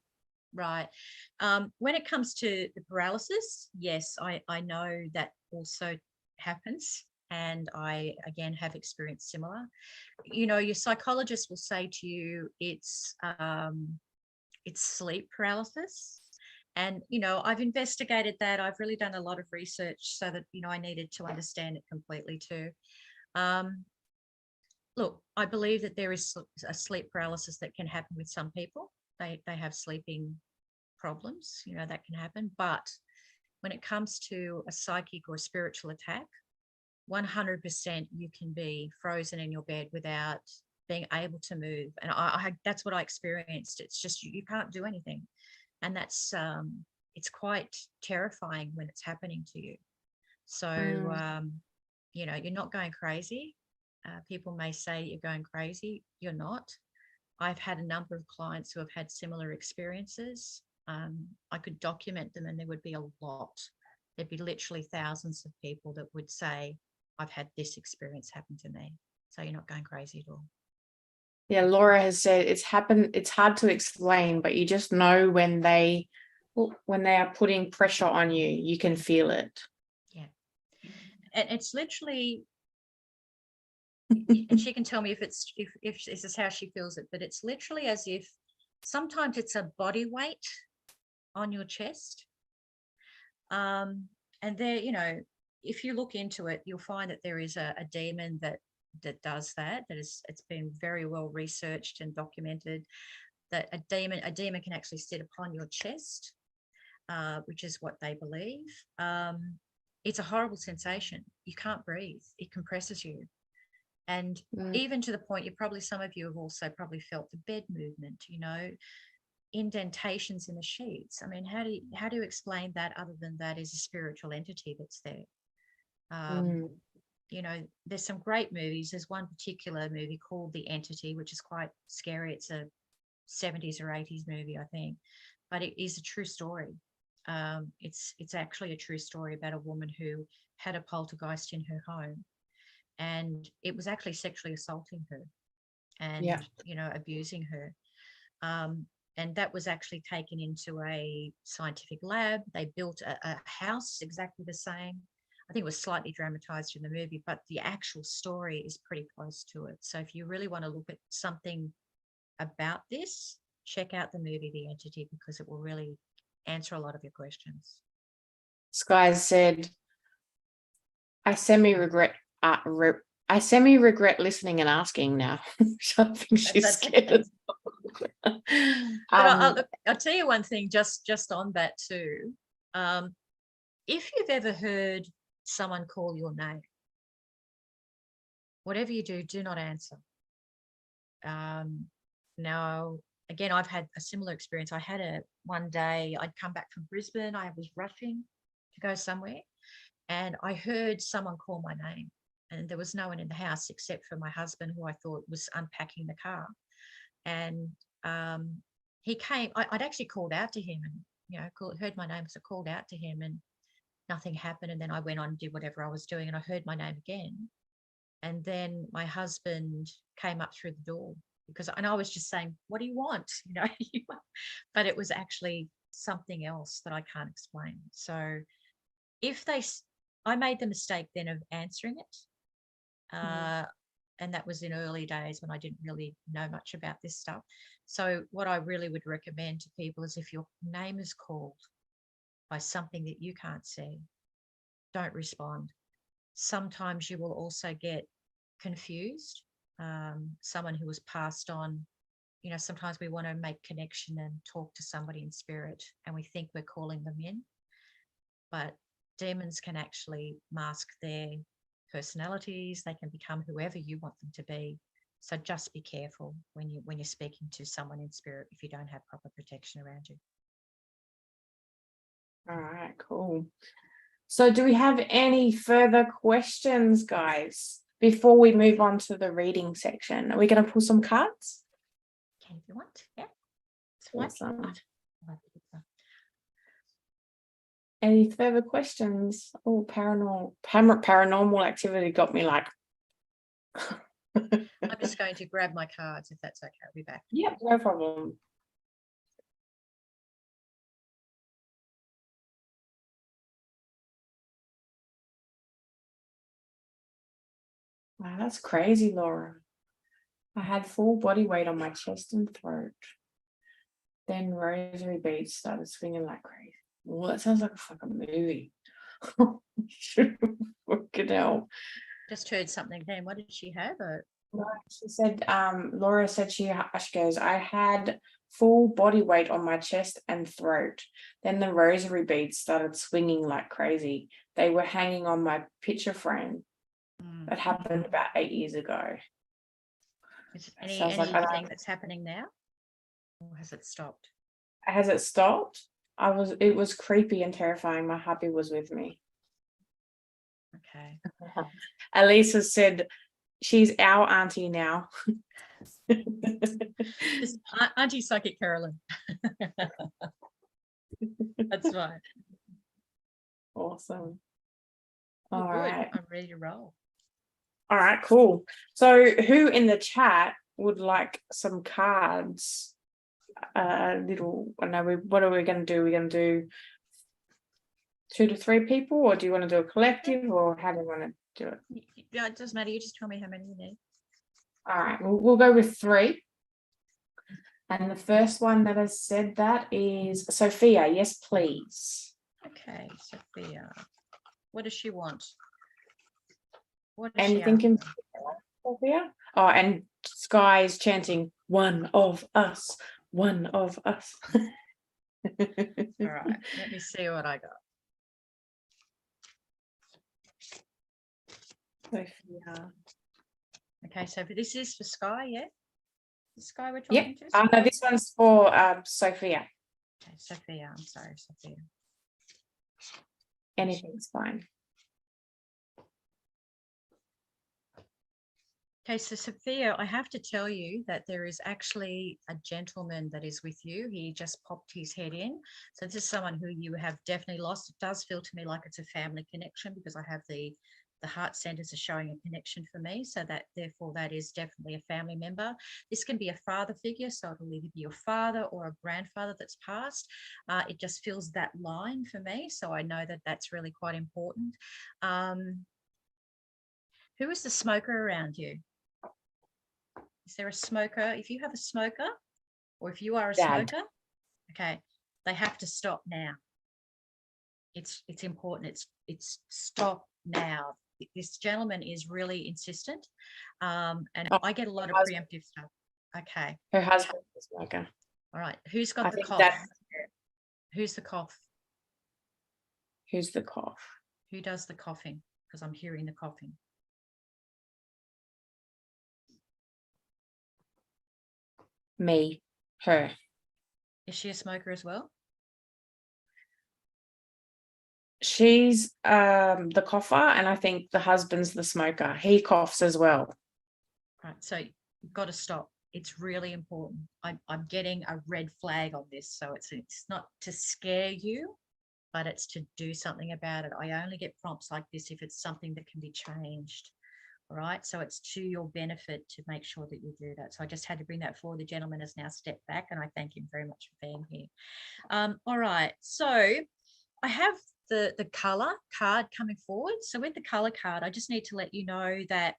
Right. When it comes to the paralysis, yes, I know that also happens. And I, again, have experienced similar. Your psychologist will say to you, it's sleep paralysis. And, I've investigated that. I've really done a lot of research so that, I needed to understand it completely too. Look, I believe that there is a sleep paralysis that can happen with some people. They have sleeping problems, that can happen. But when it comes to a psychic or spiritual attack, 100% you can be frozen in your bed without being able to move. And that's what I experienced. It's just you can't do anything. And that's it's quite terrifying when it's happening to you. So, you're not going crazy. People may say you're going crazy. You're not. I've had a number of clients who have had similar experiences. I could document them, and there would be a lot. There'd be literally thousands of people that would say, I've had this experience happen to me. So you're not going crazy at all. Yeah, Laura has said it's happened. It's hard to explain, but you just know when they are putting pressure on you, you can feel it. Yeah. And it's literally, and she can tell me if this is how she feels it, but it's literally as if sometimes it's a body weight on your chest. And there, if you look into it, you'll find that there is a demon that does that. It's been very well researched and documented that a demon can actually sit upon your chest, which is what they believe. It's a horrible sensation. You can't breathe. It compresses you. And even to the point, some of you have also probably felt the bed movement, indentations in the sheets. I mean, how do you explain that other than that is a spiritual entity that's there? There's some great movies. There's one particular movie called The Entity, which is quite scary. It's a 70s or 80s movie, I think, but it is a true story. It's actually a true story about a woman who had a poltergeist in her home, and it was actually sexually assaulting her and abusing her. And that was actually taken into a scientific lab. They built a house exactly the same. I think it was slightly dramatized in the movie, but the actual story is pretty close to it. So if you really want to look at something about this, check out the movie The Entity, because it will really answer a lot of your questions. Sky said, I semi-regret I semi-regret listening and asking now. So I think she's That's scared. okay. But Um, I'll tell you one thing just on that too. If you've ever heard someone call your name, whatever you do not answer. Now, again, I've had a similar experience. I had one day I'd come back from Brisbane. I was rushing to go somewhere, and I heard someone call my name, and there was no one in the house except for my husband, who I thought was unpacking the car. And he came. I'd actually called out to him, and heard my name, so I called out to him, and nothing happened. And then I went on and did whatever I was doing, and I heard my name again. And then my husband came up through the door, and I was just saying, "What do you want?" But it was actually something else that I can't explain. So I made the mistake then of answering it. And that was in early days when I didn't really know much about this stuff. So what I really would recommend to people is, if your name is called by something that you can't see, don't respond. Sometimes you will also get confused. Someone who was passed on, sometimes we want to make connection and talk to somebody in spirit, and we think we're calling them in. But demons can actually mask their personalities. They can become whoever you want them to be. So just be careful when you're speaking to someone in spirit, if you don't have proper protection around you. all right, cool. So do we have any further questions, guys, before we move on to the reading section? Are we going to pull some cards? Okay, if you want. Yeah. Awesome. Any further questions? Oh, paranormal activity got me like. I'm just going to grab my cards, if that's okay. I'll be back. Yep, no problem. Wow, that's crazy, Laura. I had full body weight on my chest and throat. Then rosary beads started swinging like crazy. Well, that sounds like a fucking movie. Should fucking hell. Just heard something then. What did she have? She said, Laura said she goes, I had full body weight on my chest and throat. Then the rosary beads started swinging like crazy. They were hanging on my picture frame. That happened about 8 years ago. Is anything that's happening now? Or has it stopped? Has it stopped? It was creepy and terrifying. My hubby was with me. Okay. Elisa said she's our auntie now. Auntie Psychic Kerilyn. That's fine. Awesome. All right. I'm ready to roll. All right, cool. So who in the chat would like some cards? What are we going to do? We're going to do 2 to 3 people, or do you want to do a collective, or how do you want to do it? Yeah, it doesn't matter. You just tell me how many you need. All right, we'll go with 3. And the first one that has said that is Sophia. Yes, please. Okay, Sophia. What does she want? Anything in Sophia? Oh, and Sky is chanting, one of us, one of us. All right, let me see what I got. Sophia. Okay, so this is for Sky, yeah? Sky we're talking to? No, this one's for Sophia. Okay, Sophia, I'm sorry, Sophia. Anything's fine. Okay, so Sophia, I have to tell you that there is actually a gentleman that is with you. He just popped his head in. So this is someone who you have definitely lost. It does feel to me like it's a family connection, because I have the heart centers are showing a connection for me. So that therefore that is definitely a family member. This can be a father figure. So it'll either be your father or a grandfather that's passed. It just feels that line for me. So I know that that's really quite important. Who is the smoker around you? Is there a smoker? If you have a smoker, or if you are a smoker, okay, they have to stop now. It's important. It's stop now. this gentleman is really insistent, and Oh, I get a lot of husband. preemptive stuff. Okay. Her husband is a smoker. All right. Who's got I the think cough? that's Who's the cough? who's the cough. Who does the coughing? Because I'm hearing the coughing. Me, her. Is she a smoker as well? She's the cougher, and I think the husband's the smoker. He coughs as well. Right. So you've got to stop. It's really important. I'm getting a red flag on this. So it's not to scare you, but it's to do something about it. I only get prompts like this if it's something that can be changed. All right. So it's to your benefit to make sure that you do that. So I just had to bring that forward. The gentleman has now stepped back, and I thank him very much for being here. All right. So I have the color card coming forward. So with the color card, I just need to let you know that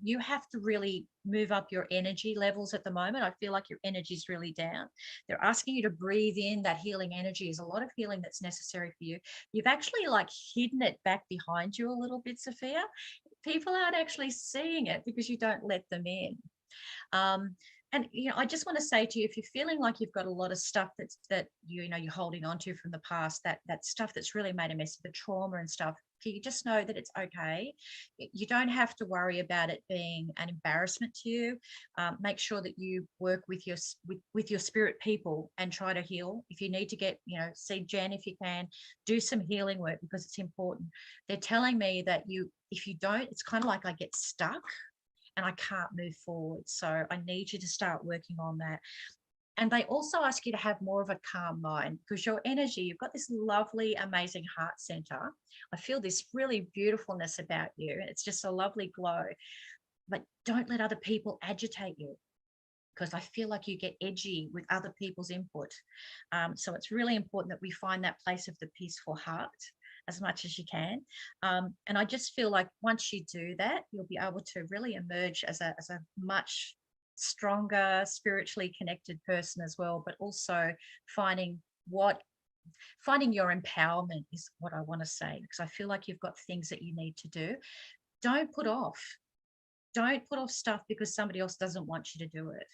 you have to really move up your energy levels at the moment. I feel like your energy is really down. They're asking you to breathe in that healing energy. Is a lot of healing that's necessary for you. You've actually like hidden it back behind you a little bit, Sophia. People aren't actually seeing it because you don't let them in. And I just want to say to you, if you're feeling like you've got a lot of stuff that you're holding on to from the past, that stuff that's really made a mess of the trauma and stuff, you just know that it's okay. You don't have to worry about it being an embarrassment to you. Make sure that you work with your spirit people and try to heal. If you need to get, see Jen if you can, do some healing work because it's important. They're telling me that if you don't, it's kind of like I get stuck and I can't move forward. So I need you to start working on that. And they also ask you to have more of a calm mind because your energy, you've got this lovely, amazing heart center. I feel this really beautifulness about you. It's just a lovely glow. But don't let other people agitate you because I feel like you get edgy with other people's input. So it's really important that we find that place of the peaceful heart as much as you can. And I just feel like once you do that, you'll be able to really emerge as a much stronger, spiritually connected person as well, but also finding your empowerment is what I want to say, because I feel like you've got things that you need to do. Don't put off stuff because somebody else doesn't want you to do it.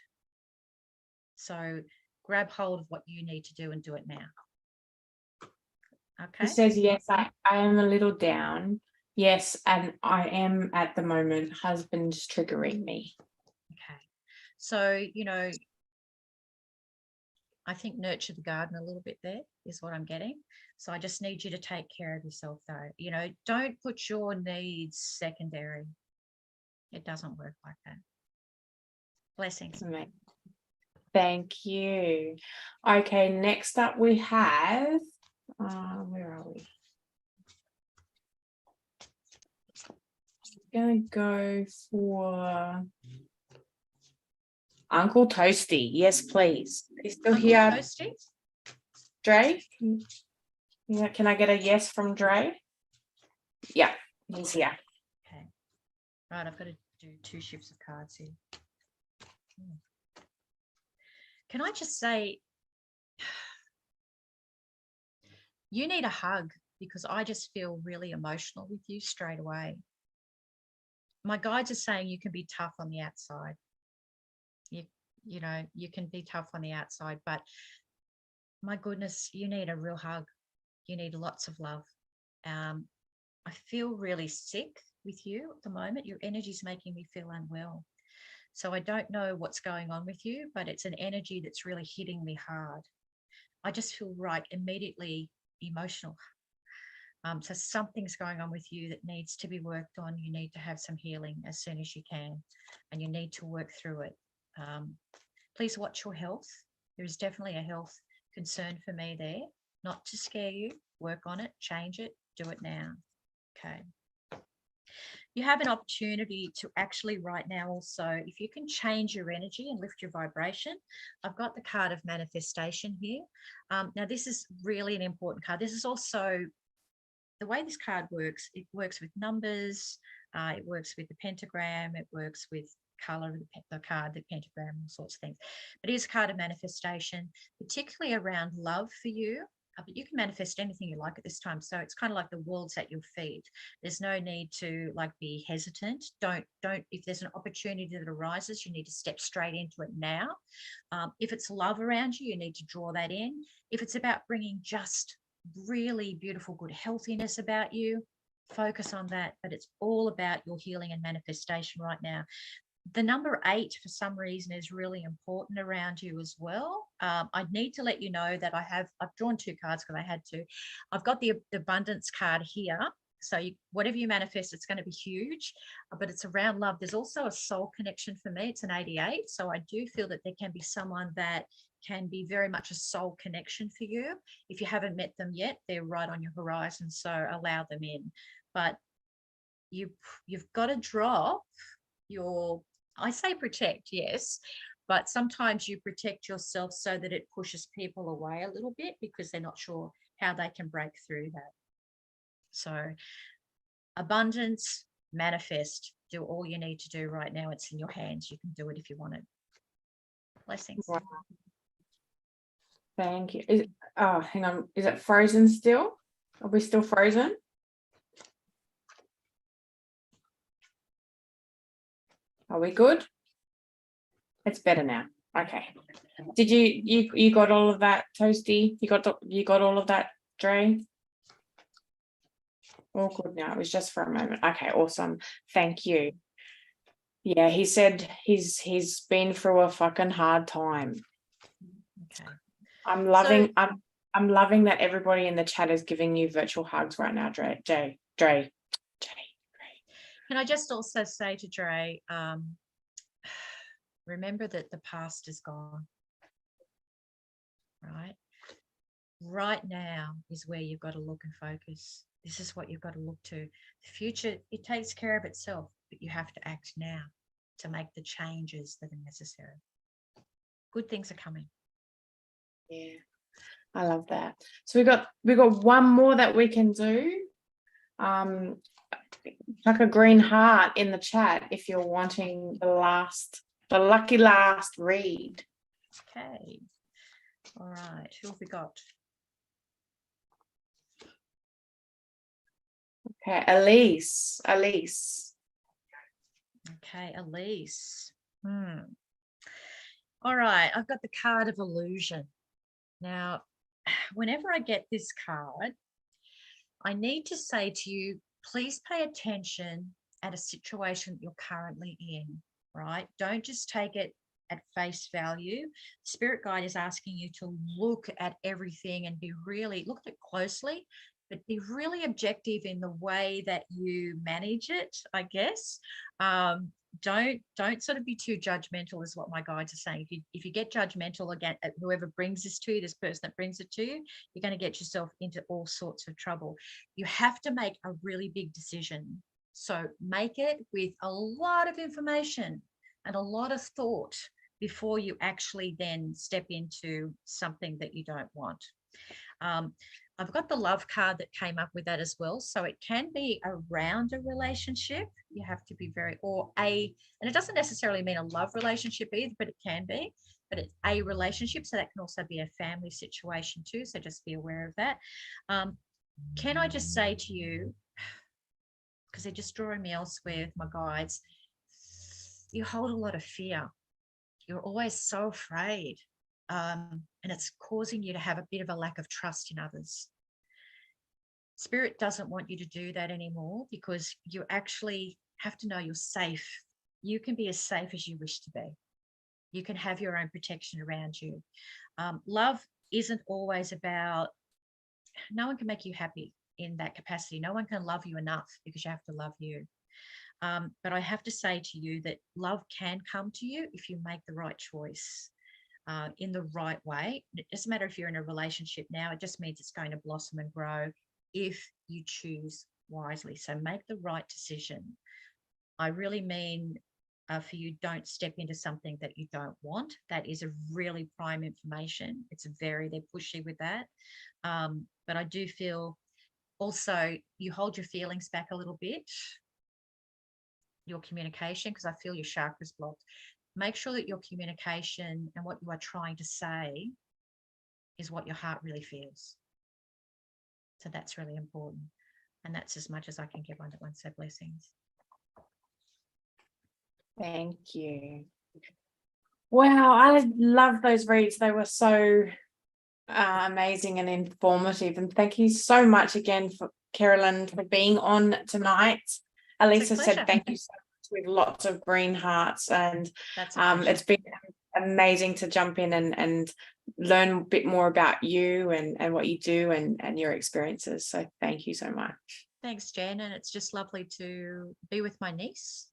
So grab hold of what you need to do and do it now. Okay. He says, yes, I am a little down. Yes, and I am at the moment. Husband's triggering me. Okay. So, I think nurture the garden a little bit there is what I'm getting. So I just need you to take care of yourself though. Don't put your needs secondary. It doesn't work like that. Blessings. Thank you. Okay, next up we have, where are we? I'm going to go for Uncle Toasty. Yes, please. He's still Uncle here. Toasty? Dre? Yeah, can I get a yes from Dre? Yeah, he's here. Okay. Right, I've got to do 2 shifts of cards here. Can I just say, you need a hug because I just feel really emotional with you straight away. My guides are saying you can be tough on the outside. You can be tough on the outside, but my goodness, you need a real hug. You need lots of love. I feel really sick with you at the moment. Your energy is making me feel unwell. So I don't know what's going on with you, but it's an energy that's really hitting me hard. I just feel immediately emotional. So something's going on with you that needs to be worked on. You need to have some healing as soon as you can, and you need to work through it. Please watch your health. There is definitely a health concern for me there. Not to scare you. Work on it. Change it. Do it now. Okay. You have an opportunity to actually right now also, if you can change your energy and lift your vibration. I've got the card of manifestation here. Now, this is really an important card. This is also the way this card works. It works with numbers. It works with the pentagram. It works with color of the card, the pentagram, all sorts of things. But it is a card of manifestation, particularly around love for you. but you can manifest anything you like at this time. So it's kind of like the world's at your feet. There's no need to like be hesitant. Don't, if there's an opportunity that arises, you need to step straight into it now. If it's love around you, you need to draw that in. If it's about bringing just really beautiful, good healthiness about you, focus on that. But it's all about your healing and manifestation right now. The number 8 for some reason is really important around you as well. I need to let you know that I've drawn 2 cards because I had to. I've got the abundance card here. So whatever you manifest, it's going to be huge, but it's around love. There's also a soul connection for me. It's an 88. So I do feel that there can be someone that can be very much a soul connection for you. If you haven't met them yet, they're right on your horizon. So allow them in. But you've got to drop your, I say protect, yes, but sometimes you protect yourself so that it pushes people away a little bit because they're not sure how they can break through that. So abundance, manifest, do all you need to do right now. It's in your hands. You can do it if you want it. Blessings. Wow. Thank you. Oh, hang on. Is it frozen still? Are we still frozen? Are we good? It's better now. Okay. Did you got all of that, Toasty? You got all of that, Dre? All good now. It was just for a moment. Okay, awesome. Thank you. Yeah, he said he's been through a fucking hard time. Okay. I'm loving that everybody in the chat is giving you virtual hugs right now, Dre. Dre. Can I just also say to Dre, remember that the past is gone, right? Right now is where you've got to look and focus. This is what you've got to look to. The future, it takes care of itself, but you have to act now to make the changes that are necessary. Good things are coming. Yeah, I love that. So we got one more that we can do. Like a green heart in the chat if you're wanting the lucky last read. Okay. All right. Who have we got? Okay, Elise. Okay, Elise. All right, I've got the card of illusion. Now, whenever I get this card, I need to say to you, please pay attention at a situation that you're currently in, right? Don't just take it at face value. Spirit guide is asking you to look at everything and look at it closely, but be really objective in the way that you manage it, I guess. Don't sort of be too judgmental is what my guides are saying. If you get judgmental again at whoever brings this to you, this person that brings it to you, you're going to get yourself into all sorts of trouble. You have to make a really big decision. So make it with a lot of information and a lot of thought before you actually then step into something that you don't want. I've got the love card that came up with that as well. So it can be around a relationship. You have to be and it doesn't necessarily mean a love relationship either, but it can be. But it's a relationship. So that can also be a family situation too. So just be aware of that. Can I just say to you, because they're just drawing me elsewhere with my guides, you hold a lot of fear. You're always so afraid. And it's causing you to have a bit of a lack of trust in others. Spirit doesn't want you to do that anymore because you actually have to know you're safe. You can be as safe as you wish to be. You can have your own protection around you. Love isn't always about, no one can make you happy in that capacity. No one can love you enough because you have to love you. But I have to say to you that love can come to you if you make the right choice. In the right way. It doesn't matter if you're in a relationship now, it just means it's going to blossom and grow if you choose wisely. So make the right decision. I really mean for you, don't step into something that you don't want. That is a really prime information. They're pushy with that. But I do feel also you hold your feelings back a little bit, your communication, because I feel your chakras blocked. Make sure that your communication and what you are trying to say is what your heart really feels. So that's really important. And that's as much as I can give one that wants their blessings. Thank you. Wow, I love those reads. They were so amazing and informative. And thank you so much again for Kerilyn for being on tonight. Elisa said thank you so much with lots of green hearts, and it's been amazing to jump in and learn a bit more about you and what you do and your experiences. So thank you so much. Thanks, Jen. And it's just lovely to be with my niece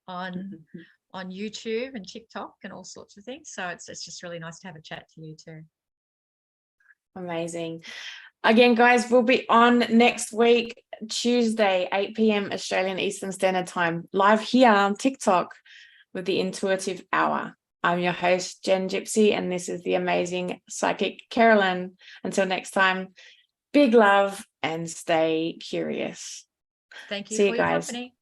on YouTube and TikTok and all sorts of things. So it's just really nice to have a chat to you too. Amazing. Again, guys, we'll be on next week, Tuesday, 8 p.m. Australian Eastern Standard Time, live here on TikTok with the Intuitive Hour. I'm your host, Jen Gypsy, and this is the amazing psychic Kerilyn. Until next time, big love and stay curious. Thank you See for you your guys. company.